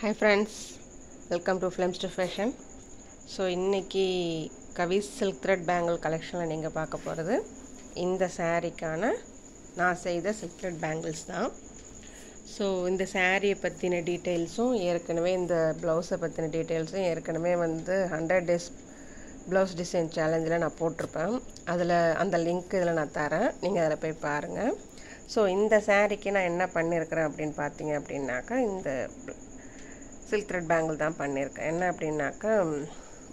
Hi friends, welcome to Flames to Fashion. So இன்னைக்கு கவிஸ் silk thread bangle கலெக்ஷனில் நீங்கள் பார்க்க போகிறது இந்த சாரீக்கான நான் செய்த சில்க் த்ரெட் பேங்கிள்ஸ் தான். ஸோ இந்த சாரியை பற்றின டீட்டெயில்ஸும் ஏற்கனவே இந்த ப்ளவுஸை பற்றின டீட்டெயில்ஸும் ஏற்கனவே 100 days ப்ளவுஸ் டிசைன் சேலஞ்சில் நான் போட்டிருப்பேன். அதில் அந்த லிங்க் இதில் நான் தரேன், நீங்கள் அதில் போய் பாருங்கள். ஸோ இந்த சாரீக்கு நான் என்ன பண்ணியிருக்கிறேன் அப்படின்னு பார்த்தீங்க அப்படின்னாக்கா இந்த சில்க் த்ரெட் பேங்கிள் தான் பண்ணியிருக்கேன். என்ன அப்படின்னாக்கா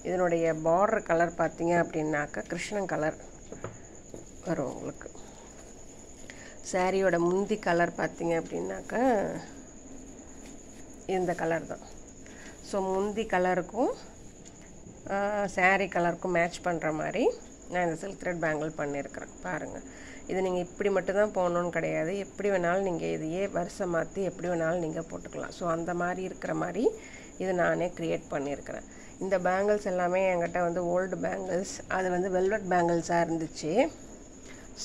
இதனுடைய பார்டர் கலர் பார்த்தீங்க அப்படின்னாக்கா கிருஷ்ணன் கலர் வரும் உங்களுக்கு. சாரியோட முந்தி கலர் பார்த்தீங்க அப்படின்னாக்கா இந்த கலர் தான். ஸோ முந்தி கலருக்கும் சாரீ கலருக்கும் மேட்ச் பண்ணுற மாதிரி நான் இந்த சில்க் த்ரெட் பேங்கிள் பண்ணியிருக்கிறேன். பாருங்கள், இது நீங்கள் இப்படி மட்டும்தான் போகணுன்னு கிடையாது, எப்படி வேணாலும் நீங்கள் இதையே வரிசை மாற்றி எப்படி வேணாலும் நீங்கள் போட்டுக்கலாம். ஸோ அந்த மாதிரி இருக்கிற மாதிரி இது நானே க்ரியேட் பண்ணியிருக்கிறேன். இந்த பேங்கிள்ஸ் எல்லாமே என்கிட்ட ஓல்டு பேங்கிள்ஸ், அது வெல்வெட் பேங்கிள்ஸாக இருந்துச்சு.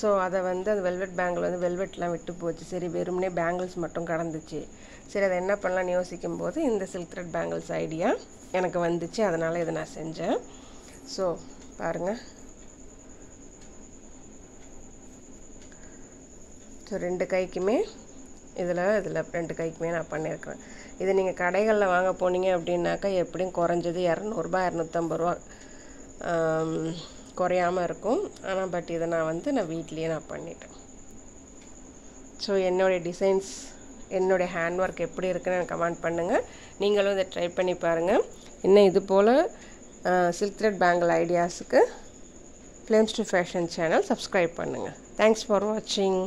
ஸோ அதை அந்த வெல்வெட் பேங்கிள் வெல்வெட்லாம் விட்டு போச்சு. சரி, வெறுமனே பேங்கிள்ஸ் மட்டும் கடந்துச்சு. சரி, அதை என்ன பண்ணலான்னு யோசிக்கும்போது இந்த சில்க் த்ரெட் பேங்கிள்ஸ் ஐடியா எனக்கு வந்துச்சு. அதனால் இதை நான் செஞ்சேன். ஸோ பாருங்கள், ஸோ ரெண்டு கைக்குமே இதில் 2 கைக்குமே நான் பண்ணியிருக்கிறேன். இது நீங்கள் கடைகளில் வாங்க போனீங்க அப்படின்னாக்கா எப்படியும் குறைஞ்சது 200 250 ரூபா குறையாமல் இருக்கும். ஆனால் பட் இதை நான் வீட்லேயே நான் பண்ணிட்டேன். ஸோ என்னுடைய டிசைன்ஸ், என்னுடைய ஹேண்ட் ஒர்க் எப்படி இருக்குன்னு எனக்கு கமெண்ட் பண்ணுங்கள். நீங்களும் இதை ட்ரை பண்ணி பாருங்கள். இன்னும் இது போல் சில்க் த்ரெட் பேங்கிள் ஐடியாஸுக்கு flames to fashion channel subscribe பண்ணுங்கள். தேங்க்ஸ் ஃபார் வாட்சிங்.